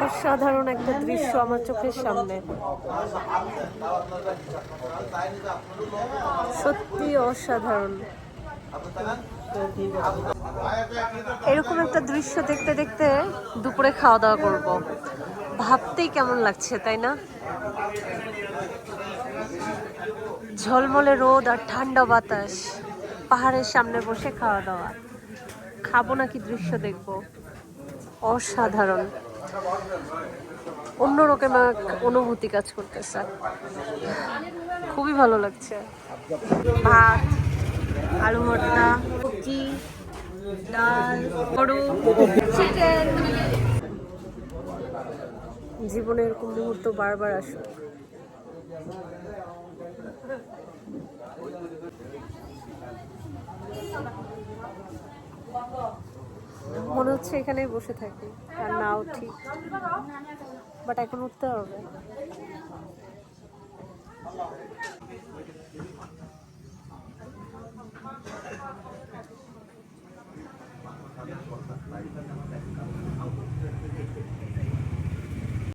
অসাধারণ একটা দৃশ্য আমার চোখের সামনে, সত্যি অসাধারণ। এরকম একটা দৃশ্য দেখতে দেখতে দুপুরে খাওয়া দাওয়া করব, ভাবতেই কেমন লাগছে তাই না? ঝলমলে রোদ আর ঠান্ডা বাতাস, পাহাড়ের সামনে বসে খাওয়া দাওয়া, খাবো নাকি দৃশ্য দেখবো, অসাধারণ। অন্যরকম এক অনুভূতি কাজ করতেছে, খুবই ভালো লাগছে। ভাত, আলু ভর্তা, সবজি, ডাল, গরু, চিকেন। জীবনে এরকম মুহূর্ত বারবার আসুক। মনে হচ্ছে এখানেই বসে থাকি, আর নাও ঠিক, বাট এখন উঠতে হবে।